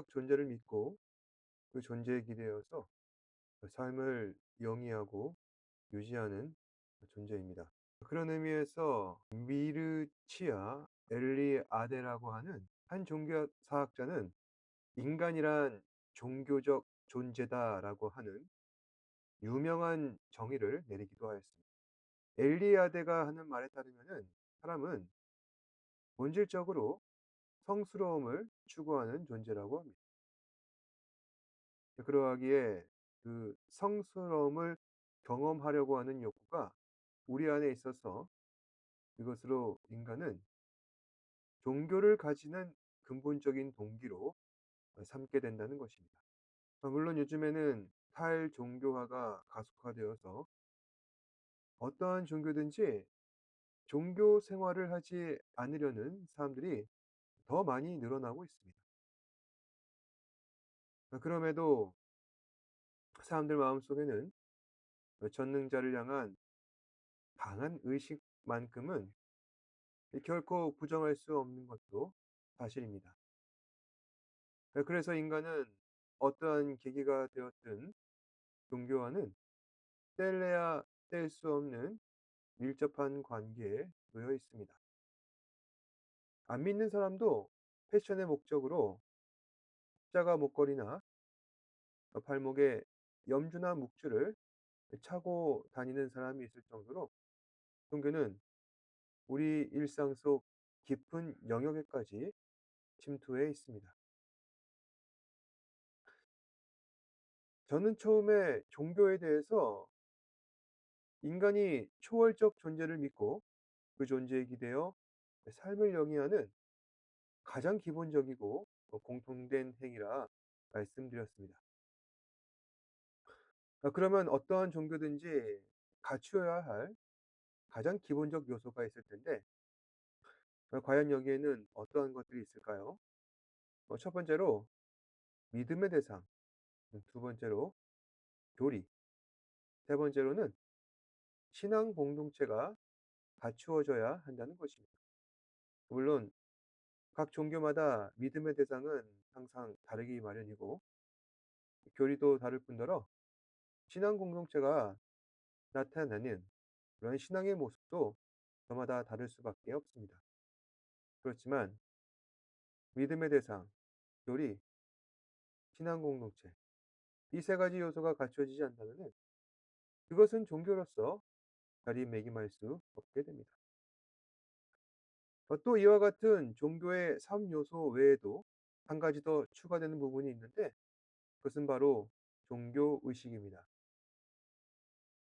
초월적 존재를 믿고 그 존재에 기대어서 그 삶을 영위하고 유지하는 존재입니다. 그런 의미에서 미르치아 엘리아데라고 하는 한 종교사학자는 "인간이란 종교적 존재다."라고 하는 유명한 정의를 내리기도 하였습니다. 엘리아데가 하는 말에 따르면은 사람은 본질적으로 성스러움을 추구하는 존재라고 합니다. 그러하기에 그 성스러움을 경험하려고 하는 욕구가 우리 안에 있어서 이것으로 인간은 종교를 가지는 근본적인 동기로 삼게 된다는 것입니다. 물론 요즘에는 탈종교화가 가속화되어서 어떠한 종교든지 종교 생활을 하지 않으려는 사람들이 더 많이 늘어나고 있습니다. 그럼에도 사람들 마음속에는 전능자를 향한 강한 의식만큼은 결코 부정할 수 없는 것도 사실입니다. 그래서 인간은 어떠한 계기가 되었든 종교와는 뗄래야 뗄 수 없는 밀접한 관계에 놓여 있습니다. 안 믿는 사람도 패션의 목적으로 십자가 목걸이나 발목에 염주나 묵주를 차고 다니는 사람이 있을 정도로 종교는 우리 일상 속 깊은 영역에까지 침투해 있습니다. 저는 처음에 종교에 대해서 인간이 초월적 존재를 믿고 그 존재에 기대어 삶을 영위하는 가장 기본적이고 공통된 행위라 말씀드렸습니다. 그러면 어떠한 종교든지 갖추어야 할 가장 기본적 요소가 있을 텐데 과연 여기에는 어떠한 것들이 있을까요? 첫 번째로 믿음의 대상, 두 번째로 교리, 세 번째로는 신앙 공동체가 갖추어져야 한다는 것입니다. 물론 각 종교마다 믿음의 대상은 항상 다르기 마련이고 교리도 다를 뿐더러 신앙 공동체가 나타내는 그런 신앙의 모습도 저마다 다를 수밖에 없습니다. 그렇지만 믿음의 대상, 교리, 신앙 공동체 이 세 가지 요소가 갖춰지지 않다면 그것은 종교로서 자리매김할 수 없게 됩니다. 또 이와 같은 종교의 3 요소 외에도 한 가지 더 추가되는 부분이 있는데 그것은 바로 종교 의식입니다.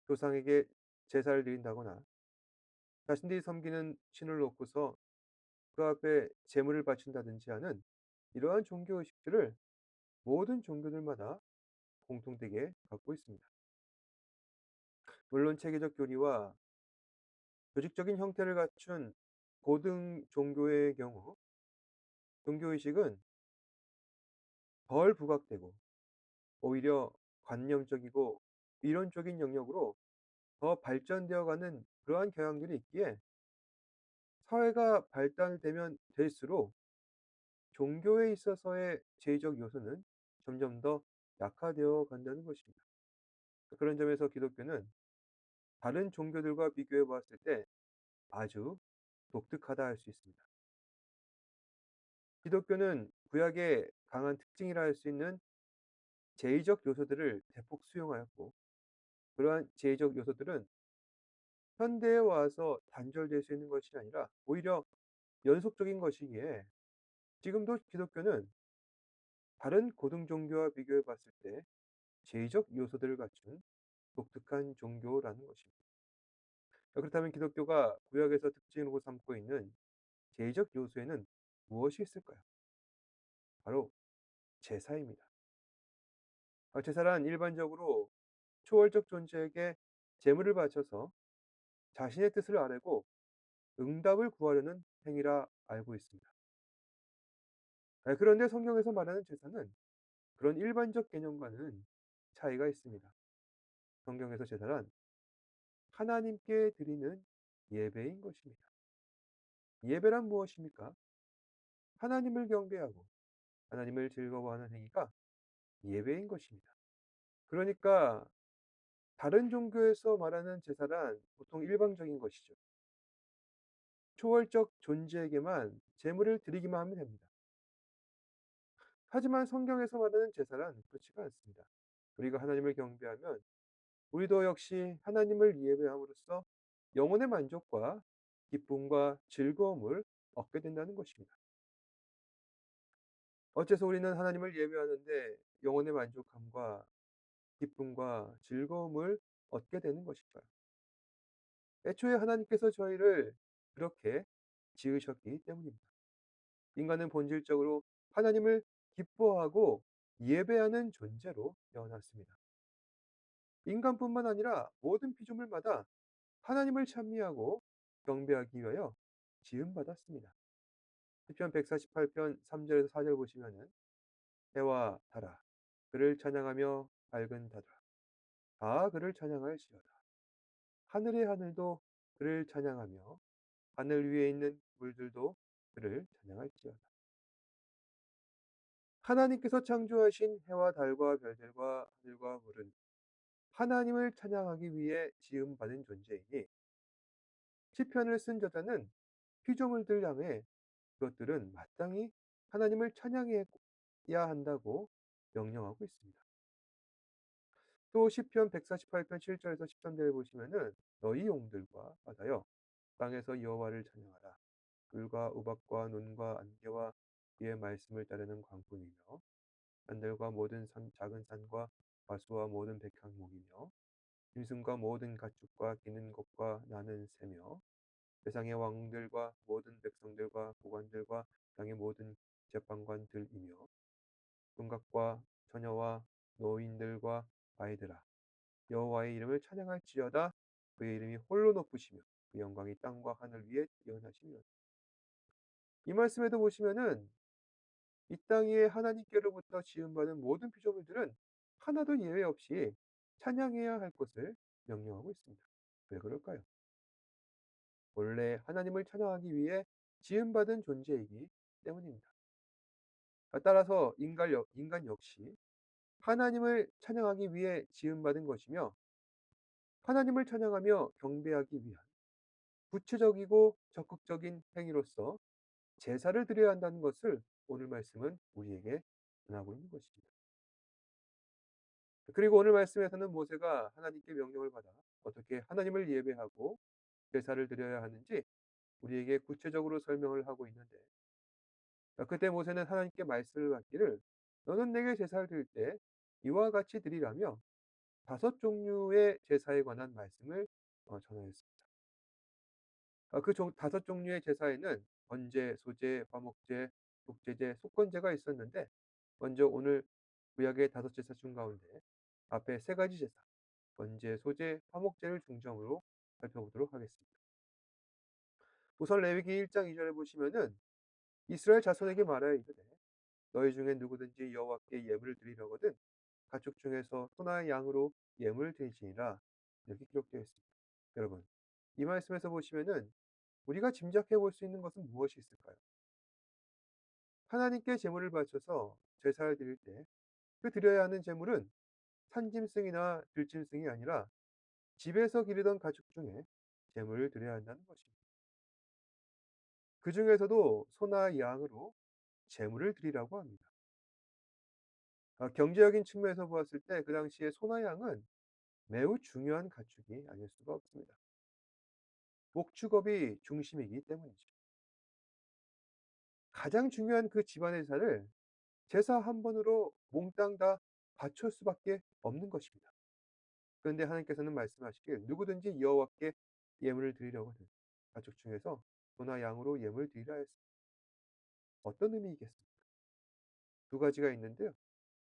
조상에게 제사를 드린다거나 자신들이 섬기는 신을 놓고서 그 앞에 제물을 바친다든지 하는 이러한 종교 의식들을 모든 종교들마다 공통되게 갖고 있습니다. 물론 체계적 교리와 조직적인 형태를 갖춘 고등 종교의 경우 종교의식은 덜 부각되고 오히려 관념적이고 이론적인 영역으로 더 발전되어 가는 그러한 경향들이 있기에 사회가 발달되면 될수록 종교에 있어서의 제의적 요소는 점점 더 약화되어 간다는 것입니다. 그런 점에서 기독교는 다른 종교들과 비교해 보았을 때 아주 독특하다 할 수 있습니다. 기독교는 구약의 강한 특징이라 할 수 있는 제의적 요소들을 대폭 수용하였고 그러한 제의적 요소들은 현대에 와서 단절될 수 있는 것이 아니라 오히려 연속적인 것이기에 지금도 기독교는 다른 고등 종교와 비교해 봤을 때 제의적 요소들을 갖춘 독특한 종교라는 것입니다. 그렇다면 기독교가 구약에서 특징으로 삼고 있는 제의적 요소에는 무엇이 있을까요? 바로 제사입니다. 제사란 일반적으로 초월적 존재에게 제물을 바쳐서 자신의 뜻을 아뢰고 응답을 구하려는 행위라 알고 있습니다. 그런데 성경에서 말하는 제사는 그런 일반적 개념과는 차이가 있습니다. 성경에서 제사란 하나님께 드리는 예배인 것입니다. 예배란 무엇입니까? 하나님을 경배하고 하나님을 즐거워하는 행위가 예배인 것입니다. 그러니까 다른 종교에서 말하는 제사란 보통 일방적인 것이죠. 초월적 존재에게만 제물을 드리기만 하면 됩니다. 하지만 성경에서 말하는 제사란 그렇지가 않습니다. 우리가 하나님을 경배하면 우리도 역시 하나님을 예배함으로써 영혼의 만족과 기쁨과 즐거움을 얻게 된다는 것입니다. 어째서 우리는 하나님을 예배하는데 영혼의 만족함과 기쁨과 즐거움을 얻게 되는 것일까요? 애초에 하나님께서 저희를 그렇게 지으셨기 때문입니다. 인간은 본질적으로 하나님을 기뻐하고 예배하는 존재로 태어났습니다. 인간뿐만 아니라 모든 피조물마다 하나님을 찬미하고 경배하기 위하여 지음받았습니다. 시편 148편 3절에서 4절 보시면은 해와 달아 그를 찬양하며 밝은 달아 다 그를 찬양할지어다. 하늘의 하늘도 그를 찬양하며 하늘 위에 있는 물들도 그를 찬양할지어다. 하나님께서 창조하신 해와 달과 별들과 하늘과 물은 하나님을 찬양하기 위해 지음받은 존재이니 시편을 쓴 저자는 피조물들 향해 그것들은 마땅히 하나님을 찬양해야 한다고 명령하고 있습니다. 또 시편 148편 7절에서 13절을 보시면은 너희 용들과 바다여 땅에서 여호와를 찬양하라. 불과 우박과 논과 안개와 그의 말씀을 따르는 광풍이며 산들과 모든 산 작은 산과 과수와 모든 백향목이며 짐승과 모든 가축과 기는 것과 나는 새며 세상의 왕들과 모든 백성들과 고관들과 땅의 모든 재판관들이며 군각과 처녀와 노인들과 아이들아 여호와의 이름을 찬양할지어다. 그의 이름이 홀로 높으시며 그 영광이 땅과 하늘 위에 뛰어나시며 이 말씀에도 보시면은 이 땅 위에 하나님께로부터 지음받은 모든 피조물들은 하나도 예외 없이 찬양해야 할 것을 명령하고 있습니다. 왜 그럴까요? 원래 하나님을 찬양하기 위해 지음받은 존재이기 때문입니다. 따라서 인간 역시 하나님을 찬양하기 위해 지음받은 것이며 하나님을 찬양하며 경배하기 위한 구체적이고 적극적인 행위로서 제사를 드려야 한다는 것을 오늘 말씀은 우리에게 전하고 있는 것입니다. 그리고 오늘 말씀에서는 모세가 하나님께 명령을 받아 어떻게 하나님을 예배하고 제사를 드려야 하는지 우리에게 구체적으로 설명을 하고 있는데 그때 모세는 하나님께 말씀을 받기를 너는 내게 제사를 드릴 때 이와 같이 드리라며 5종류의 제사에 관한 말씀을 전하였습니다. 그 5종류의 제사에는 번제, 소제, 화목제, 속제제, 속건제가 있었는데 먼저 오늘 구약의 5제사 중 가운데 앞에 3가지 제사, 번제, 소제, 화목제를 중점으로 살펴보도록 하겠습니다. 우선 레위기 1장 2절에 보시면은 이스라엘 자손에게 말하여 이르되 너희 중에 누구든지 여호와께 예물을 드리려거든 가축 중에서 소나 양으로 예물을 드리지니라 이렇게 기록되어 있습니다. 여러분, 이 말씀에서 보시면은 우리가 짐작해 볼 수 있는 것은 무엇이 있을까요? 하나님께 제물을 바쳐서 제사를 드릴 때 그 드려야 하는 제물은 산짐승이나 들짐승이 아니라 집에서 기르던 가축 중에 제물을 드려야 한다는 것입니다. 그 중에서도 소나 양으로 제물을 드리라고 합니다. 경제적인 측면에서 보았을 때 그 당시에 소나 양은 매우 중요한 가축이 아닐 수가 없습니다. 목축업이 중심이기 때문이죠. 가장 중요한 그 집안의 제사를 제사 한 번으로 몽땅 다 바칠 수밖에 없는 것입니다. 그런데 하나님께서는 말씀하시길 누구든지 여호와께 예물을 드리려거든 가축 중에서 소나 양으로 예물을 드리라 했습니다. 어떤 의미이겠습니까? 두 가지가 있는데요.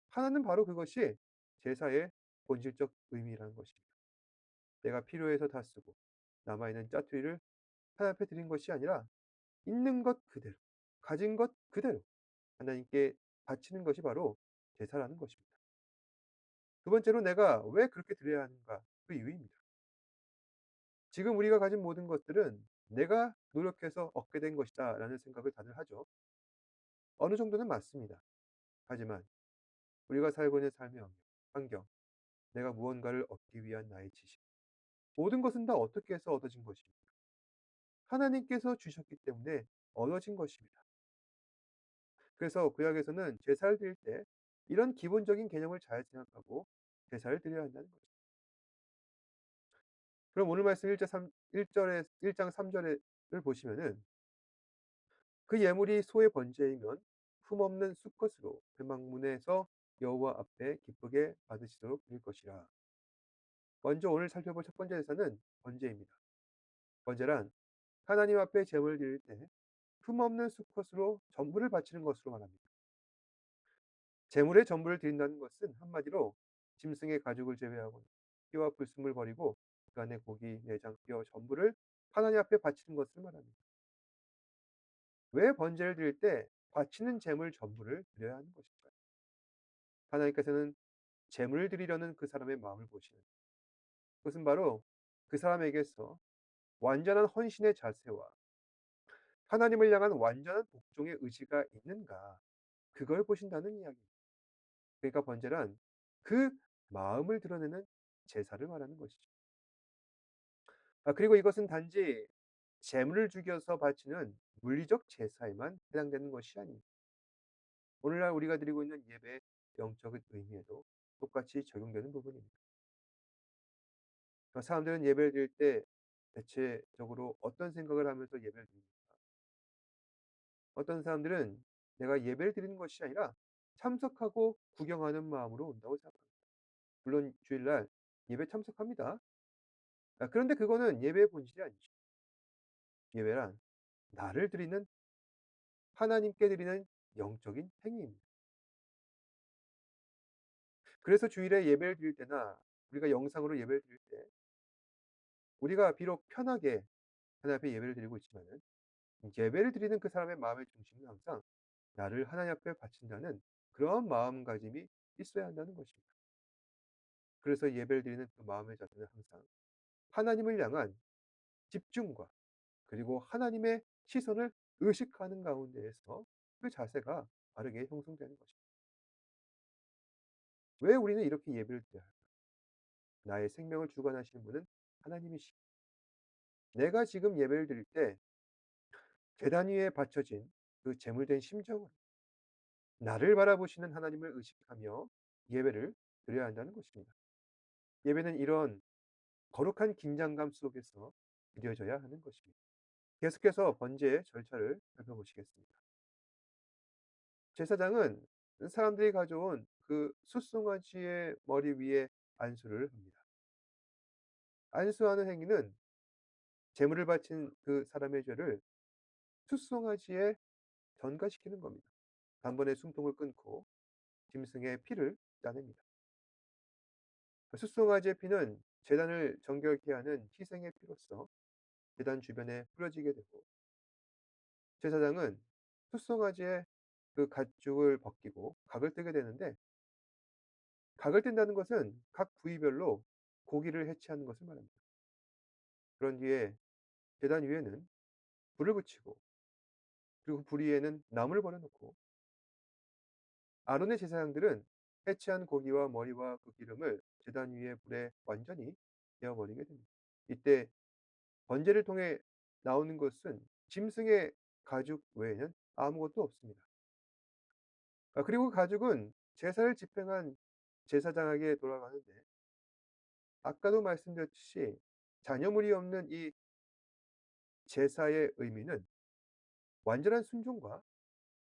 하나는 바로 그것이 제사의 본질적 의미라는 것입니다. 내가 필요해서 다 쓰고 남아있는 짜투리를 하나님 앞에 드린 것이 아니라 있는 것 그대로, 가진 것 그대로 하나님께 바치는 것이 바로 제사라는 것입니다. 두 번째로 내가 왜 그렇게 드려야 하는가? 그 이유입니다. 지금 우리가 가진 모든 것들은 내가 노력해서 얻게 된 것이다 라는 생각을 다들 하죠. 어느 정도는 맞습니다. 하지만 우리가 살고 있는 삶의 환경, 내가 무언가를 얻기 위한 나의 지식, 모든 것은 다 어떻게 해서 얻어진 것입니까? 하나님께서 주셨기 때문에 얻어진 것입니다. 그래서 구약에서는 제사를 드릴 때 이런 기본적인 개념을 잘 생각하고 제사를 드려야 한다는 거죠. 그럼 오늘 말씀 1장 3 절을 보시면은 그 예물이 소의 번제이면 흠없는 수컷으로 회막문에서 여호와 앞에 기쁘게 받으시도록 드릴 것이라. 먼저 오늘 살펴볼 첫 번째 제사는 번제입니다. 번제란 하나님 앞에 제물을 드릴 때 흠없는 수컷으로 전부를 바치는 것으로 말합니다. 제물의 전부를 드린다는 것은 한마디로 짐승의 가죽을 제외하고 피와 불순물 버리고 그 안에 고기, 내장, 뼈 전부를 하나님 앞에 바치는 것을 말합니다. 왜 번제를 드릴 때 바치는 제물 전부를 드려야 하는 것일까요? 하나님께서는 제물을 드리려는 그 사람의 마음을 보시는, 그것은 바로 그 사람에게서 완전한 헌신의 자세와 하나님을 향한 완전한 복종의 의지가 있는가, 그걸 보신다는 이야기입니다. 그러니까 번제란 그 마음을 드러내는 제사를 말하는 것이죠. 그리고 이것은 단지 제물을 죽여서 바치는 물리적 제사에만 해당되는 것이 아닙니다. 오늘날 우리가 드리고 있는 예배의 영적인 의미에도 똑같이 적용되는 부분입니다. 사람들은 예배를 드릴 때 대체적으로 어떤 생각을 하면서 예배를 드립니까? 어떤 사람들은 내가 예배를 드리는 것이 아니라 참석하고 구경하는 마음으로 온다고 생각합니다. 물론 주일날 예배 참석합니다. 그런데 그거는 예배의 본질이 아니죠. 예배란 나를 드리는, 하나님께 드리는 영적인 행위입니다. 그래서 주일에 예배를 드릴 때나 우리가 영상으로 예배를 드릴 때 우리가 비록 편하게 하나님 앞에 예배를 드리고 있지만은 예배를 드리는 그 사람의 마음의 중심은 항상 나를 하나님 앞에 바친다는 그런 마음가짐이 있어야 한다는 것입니다. 그래서 예배를 드리는 그 마음의 자세는 항상 하나님을 향한 집중과 그리고 하나님의 시선을 의식하는 가운데에서 그 자세가 바르게 형성되는 것입니다. 왜 우리는 이렇게 예배를 드려야 할까요? 나의 생명을 주관하시는 분은 하나님이시고, 내가 지금 예배를 드릴 때 제단 위에 바쳐진 그 제물된 심정으로 나를 바라보시는 하나님을 의식하며 예배를 드려야 한다는 것입니다. 예배는 이런 거룩한 긴장감 속에서 드려져야 하는 것입니다. 계속해서 번제의 절차를 살펴보시겠습니다. 제사장은 사람들이 가져온 그 숫송아지의 머리 위에 안수를 합니다. 안수하는 행위는 제물을 바친 그 사람의 죄를 숫송아지에 전가시키는 겁니다. 단번에 숨통을 끊고 짐승의 피를 짜냅니다. 숫송아지의 피는 제단을 정결케 하는 희생의 피로서 제단 주변에 뿌려지게 되고, 제사장은 숫송아지의 그 가죽을 벗기고 각을 뜨게 되는데, 각을 뜬다는 것은 각 부위별로 고기를 해체하는 것을 말합니다. 그런 뒤에 제단 위에는 불을 붙이고, 그리고 불 위에는 나무를 버려 놓고 아론의 제사장들은 해체한 고기와 머리와 그 기름을 제단 위에 불에 완전히 데워 버리게 됩니다. 이때 번제를 통해 나오는 것은 짐승의 가죽 외에는 아무것도 없습니다. 그리고 가죽은 제사를 집행한 제사장에게 돌아가는데, 아까도 말씀드렸듯이 잔여물이 없는 이 제사의 의미는 완전한 순종과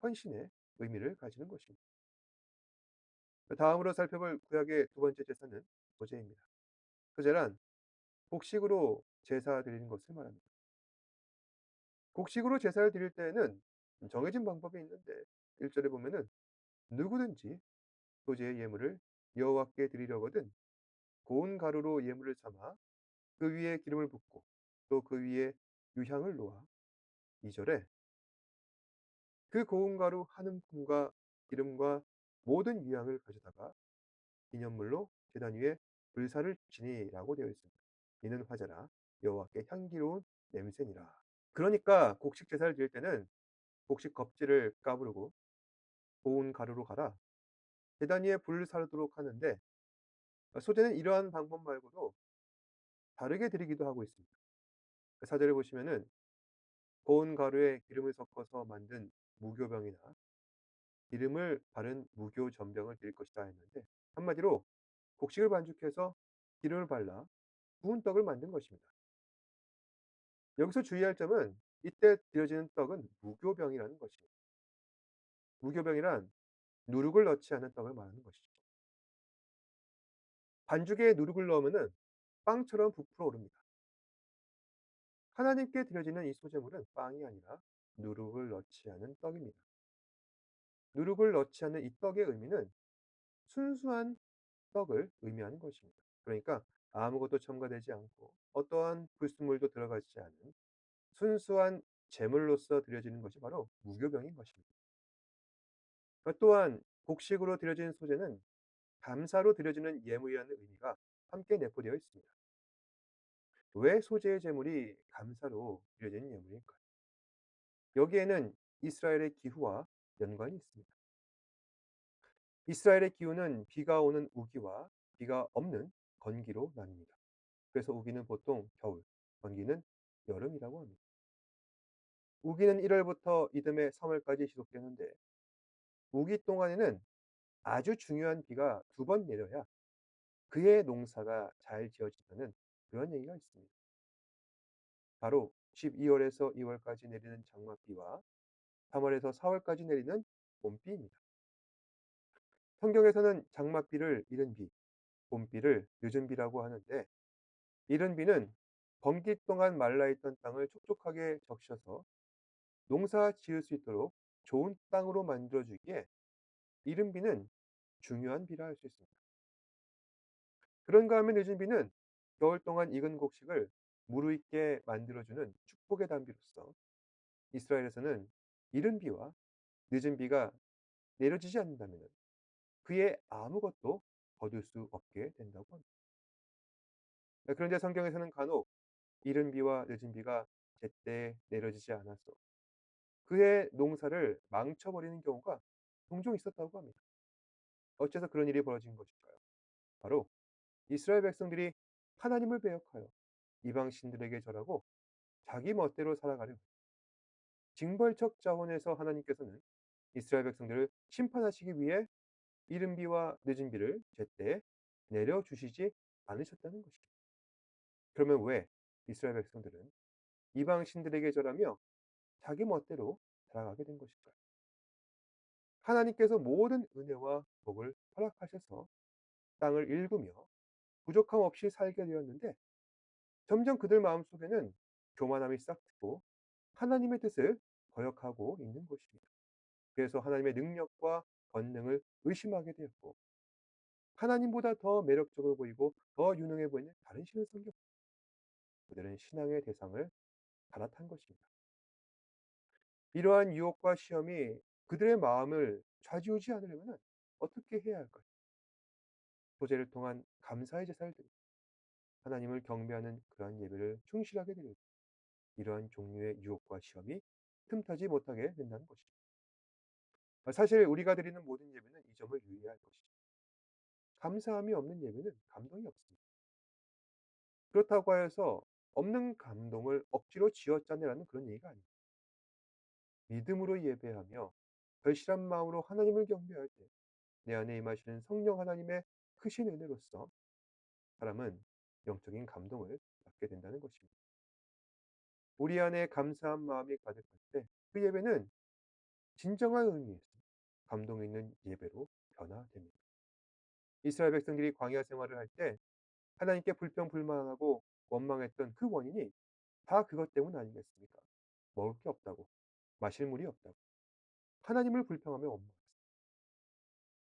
헌신의 의미를 가지는 것입니다. 다음으로 살펴볼 구약의 두 번째 제사는 보제입니다. 보제란 곡식으로 제사 드리는 것을 말합니다. 곡식으로 제사를 드릴 때에는 정해진 방법이 있는데, 1절에 보면은 누구든지 소재의 예물을 여호와께 드리려거든 고운 가루로 예물을 삼아 그 위에 기름을 붓고 또 그 위에 유향을 놓아, 2절에 그 고운 가루 한 움큼과 기름과 모든 유향을 가져다가 기념물로 제단 위에 불사를 지니라고 되어 있습니다. 이는 화제라 여호와께 향기로운 냄새니라. 그러니까 곡식 제사를 드릴 때는 곡식 껍질을 까부르고 고운 가루로 갈아 제단 위에 불을 사르도록 하는데 소재는 이러한 방법 말고도 다르게 드리기도 하고 있습니다. 사절에 보시면은 고운 가루에 기름을 섞어서 만든 무교병이나 기름을 바른 무교 전병을 드릴 것이다 했는데 한마디로 곡식을 반죽해서 기름을 발라 구운 떡을 만든 것입니다. 여기서 주의할 점은 이때 드려지는 떡은 무교병이라는 것입니다. 무교병이란 누룩을 넣지 않은 떡을 말하는 것이죠. 반죽에 누룩을 넣으면은 빵처럼 부풀어 오릅니다. 하나님께 드려지는 이 소제물은 빵이 아니라 누룩을 넣지 않은 떡입니다. 누룩을 넣지 않는 이 떡의 의미는 순수한 떡을 의미하는 것입니다. 그러니까 아무것도 첨가되지 않고 어떠한 불순물도 들어가지 않은 순수한 제물로서 드려지는 것이 바로 무교병인 것입니다. 또한 곡식으로 드려지는 소제는 감사로 드려지는 예물이라는 의미가 함께 내포되어 있습니다. 왜 소제의 제물이 감사로 드려지는 예물일까요? 여기에는 이스라엘의 기후와 연관이 있습니다. 이스라엘의 기후는 비가 오는 우기와 비가 없는 건기로 나뉩니다. 그래서 우기는 보통 겨울, 건기는 여름이라고 합니다. 우기는 1월부터 이듬해 3월까지 지속되는데 우기 동안에는 아주 중요한 비가 2번 내려야 그의 농사가 잘 지어진다는 그런 얘기가 있습니다. 바로 12월에서 2월까지 내리는 장맛비와 3월에서 4월까지 내리는 봄비입니다. 성경에서는 장맛비를 이른 비, 봄비를 늦은 비라고 하는데 이른 비는 번기 동안 말라있던 땅을 촉촉하게 적셔서 농사 지을 수 있도록 좋은 땅으로 만들어주기에 이른 비는 중요한 비라 할 수 있습니다. 그런가 하면 늦은 비는 겨울 동안 익은 곡식을 무르익게 만들어주는 축복의 단비로서 이스라엘에서는 이른 비와 늦은 비가 내려지지 않는다면 그의 아무것도 거둘 수 없게 된다고 합니다. 그런데 성경에서는 간혹 이른 비와 늦은 비가 제때 내려지지 않아서 그의 농사를 망쳐버리는 경우가 종종 있었다고 합니다. 어째서 그런 일이 벌어진 것일까요? 바로 이스라엘 백성들이 하나님을 배역하여 이방 신들에게 절하고 자기 멋대로 살아가려 징벌적 자원에서 하나님께서는 이스라엘 백성들을 심판하시기 위해 이른 비와 늦은 비를 제때 내려주시지 않으셨다는 것이죠. 그러면 왜 이스라엘 백성들은 이방 신들에게 절하며 자기 멋대로 살아가게 된 것일까요? 하나님께서 모든 은혜와 복을 허락하셔서 땅을 일구며 부족함 없이 살게 되었는데 점점 그들 마음속에는 교만함이 싹트고 하나님의 뜻을 거역하고 있는 것입니다. 그래서 하나님의 능력과 권능을 의심하게 되었고 하나님보다 더 매력적으로 보이고 더 유능해 보이는 다른 신을 섬겼고 그들은 신앙의 대상을 갈아탄 것입니다. 이러한 유혹과 시험이 그들의 마음을 좌지우지 않으려면 어떻게 해야 할까요? 소제를 통한 감사의 제사를 드리고 하나님을 경배하는 그러한 예배를 충실하게 드리고 이러한 종류의 유혹과 시험이 틈타지 못하게 된다는 것이죠. 사실 우리가 드리는 모든 예배는 이 점을 유의해야 할 것이죠. 감사함이 없는 예배는 감동이 없습니다. 그렇다고 해서 없는 감동을 억지로 쥐어짜내라는 그런 얘기가 아닙니다. 믿음으로 예배하며 절실한 마음으로 하나님을 경배할 때 내 안에 임하시는 성령 하나님의 크신 은혜로서 사람은 영적인 감동을 받게 된다는 것입니다. 우리 안에 감사한 마음이 가득할 때 그 예배는 진정한 의미에서 감동 있는 예배로 변화됩니다. 이스라엘 백성들이 광야 생활을 할 때 하나님께 불평불만하고 원망했던 그 원인이 다 그것 때문 아니겠습니까? 먹을 게 없다고, 마실 물이 없다고, 하나님을 불평하며 원망했습니다.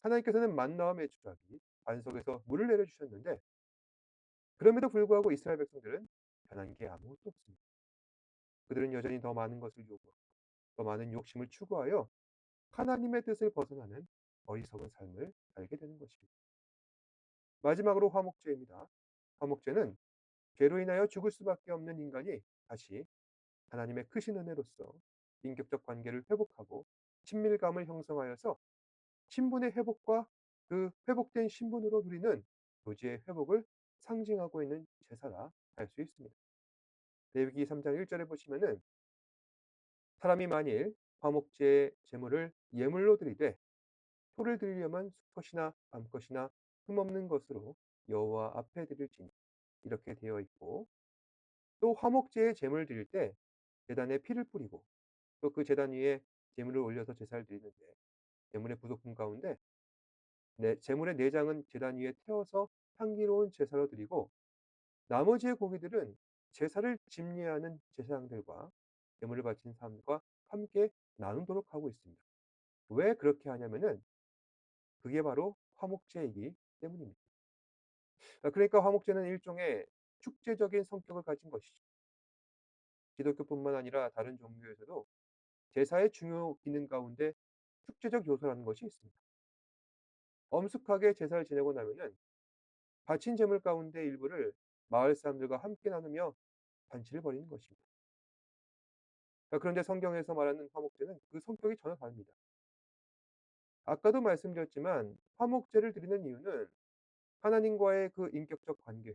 하나님께서는 만나와 메추라기 반석에서 물을 내려주셨는데 그럼에도 불구하고 이스라엘 백성들은 변한 게 아무것도 없습니다. 그들은 여전히 더 많은 것을 요구하고 더 많은 욕심을 추구하여 하나님의 뜻을 벗어나는 어리석은 삶을 살게 되는 것입니다. 마지막으로 화목제입니다. 화목제는 죄로 인하여 죽을 수밖에 없는 인간이 다시 하나님의 크신 은혜로서 인격적 관계를 회복하고 친밀감을 형성하여서 친분의 회복과 그 회복된 신분으로 누리는 교제의 회복을 상징하고 있는 제사라 할 수 있습니다. 레위기 3장 1 절에 보시면은 사람이 만일 화목제의 제물을 예물로 드리되 소를 드리려면 수컷이나 밤것이나 흠없는 것으로 여호와 앞에 드릴지니 이렇게 되어 있고, 또 화목제의 제물을 드릴 때 제단에 피를 뿌리고 또 그 제단 위에 제물을 올려서 제사를 드리는데, 제물의 부속품 가운데 제물의 내장은 제단 위에 태워서 향기로운 제사로 드리고, 나머지의 고기들은 제사를 집례하는 제사장들과 제물을 바친 사람과 함께 나누도록 하고 있습니다. 왜 그렇게 하냐면은 그게 바로 화목제이기 때문입니다. 그러니까 화목제는 일종의 축제적인 성격을 가진 것이죠. 기독교뿐만 아니라 다른 종교에서도 제사의 중요 기능 가운데 축제적 요소라는 것이 있습니다. 엄숙하게 제사를 지내고 나면은 바친 제물 가운데 일부를 마을 사람들과 함께 나누며 잔치를 벌이는 것입니다. 그런데 성경에서 말하는 화목제는 그 성격이 전혀 다릅니다. 아까도 말씀드렸지만 화목제를 드리는 이유는 하나님과의 그 인격적 관계,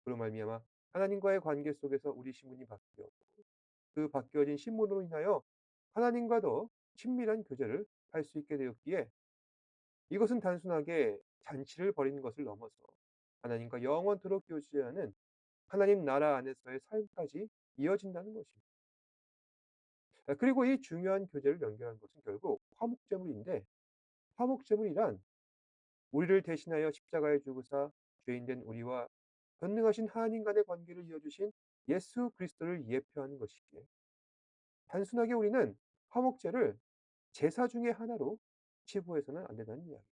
그로 말미암아 하나님과의 관계 속에서 우리 신분이 바뀌었고, 그 바뀌어진 신분으로 인하여 하나님과도 친밀한 교제를 할 수 있게 되었기에, 이것은 단순하게 잔치를 벌이는 것을 넘어서 하나님과 영원토록 교제하는 하나님 나라 안에서의 삶까지 이어진다는 것입니다. 그리고 이 중요한 교제를 연결하는 것은 결국 화목제물인데, 화목제물이란 우리를 대신하여 십자가에 죽으사 죄인된 우리와 전능하신 하나님 간의 관계를 이어주신 예수 그리스도를 예표하는 것이기에, 단순하게 우리는 화목제를 제사 중의 하나로 치부해서는 안 된다는 이야기.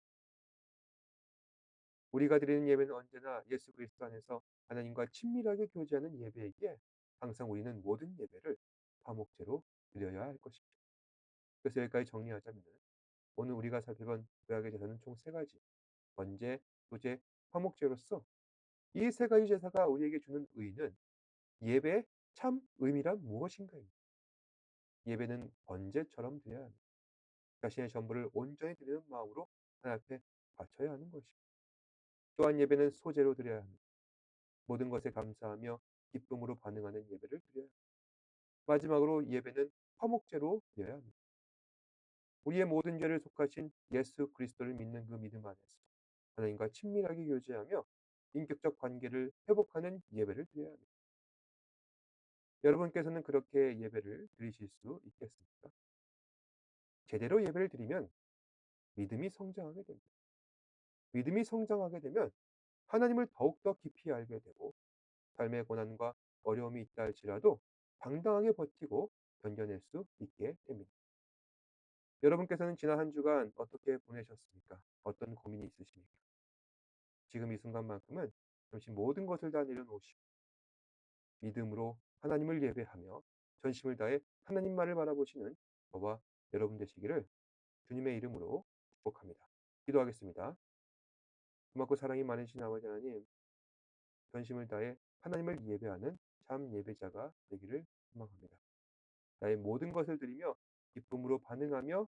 우리가 드리는 예배는 언제나 예수 그리스도 안에서 하나님과 친밀하게 교제하는 예배이기에, 항상 우리는 모든 예배를 화목제로 드려야 할 것입니다. 그래서 여기까지 정리하자면, 오늘 우리가 살펴본 구약의 제사는 총 세 가지: 번제, 소제, 화목제로서 이 세 가지 제사가 우리에게 주는 의의는 예배의 참 의미란 무엇인가입니다. 예배는 번제처럼 드려야 합니다. 자신의 전부를 온전히 드리는 마음으로 하나님 앞에 바쳐야 하는 것입니다. 또한 예배는 소제로 드려야 합니다. 모든 것에 감사하며 기쁨으로 반응하는 예배를 드려야 합니다. 마지막으로 예배는 화목제로 드려야 합니다. 우리의 모든 죄를 속하신 예수 그리스도를 믿는 그 믿음 안에서 하나님과 친밀하게 교제하며 인격적 관계를 회복하는 예배를 드려야 합니다. 여러분께서는 그렇게 예배를 드리실 수 있겠습니까? 제대로 예배를 드리면 믿음이 성장하게 됩니다. 믿음이 성장하게 되면 하나님을 더욱더 깊이 알게 되고, 삶의 고난과 어려움이 있다 할지라도 당당하게 버티고 견뎌낼 수 있게 됩니다. 여러분께서는 지난 한 주간 어떻게 보내셨습니까? 어떤 고민이 있으십니까? 지금 이 순간만큼은 잠시 모든 것을 다 내려놓으시고 믿음으로 하나님을 예배하며 전심을 다해 하나님만을 바라보시는 저와 여러분 되시기를 주님의 이름으로 축복합니다. 기도하겠습니다. 고맙고 사랑이 많으신 아버지 하나님, 전심을 다해 하나님을 예배하는 참 예배자가 되기를 소망합니다. 나의 모든 것을 드리며 기쁨으로 반응하며,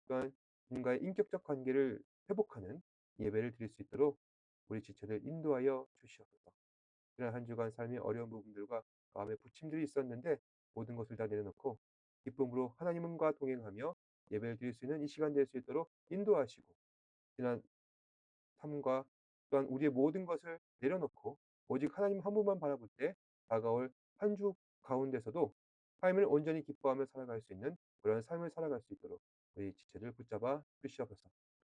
또한 주님과의 인격적 관계를 회복하는 예배를 드릴 수 있도록 우리 지체들 인도하여 주시옵소서. 지난 한 주간 삶의 어려운 부분들과 마음의 부침들이 있었는데 모든 것을 다 내려놓고 기쁨으로 하나님과 동행하며 예배를 드릴 수 있는 이 시간 될 수 있도록 인도하시고, 지난 삶과 또한 우리의 모든 것을 내려놓고 오직 하나님 한 분만 바라볼 때 다가올 한 주 가운데서도 삶을 온전히 기뻐하며 살아갈 수 있는 그런 삶을 살아갈 수 있도록 우리 지체를 붙잡아 주시옵소서.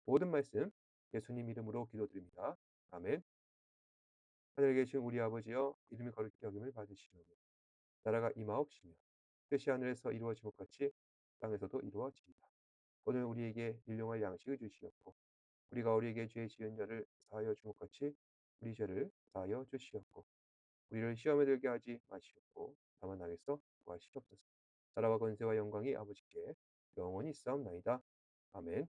모든 말씀 예수님 이름으로 기도드립니다. 아멘. 하늘에 계신 우리 아버지여, 이름이 거룩히 여김을 받으시오며 나라가 임하옵시며 뜻이 하늘에서 이루어진 것 같이 땅에서도 이루어지이다. 오늘 우리에게 일용할 양식을 주시옵고, 우리가 우리에게 죄 지은 자를 사하여 준 것 같이 우리 죄를 사하여 주시옵고, 우리를 시험에 들게 하지 마시옵고 다만 악에서 구하시옵소서. 나라와 권세와 영광이 아버지께 영원히 있사옵나이다. 아멘.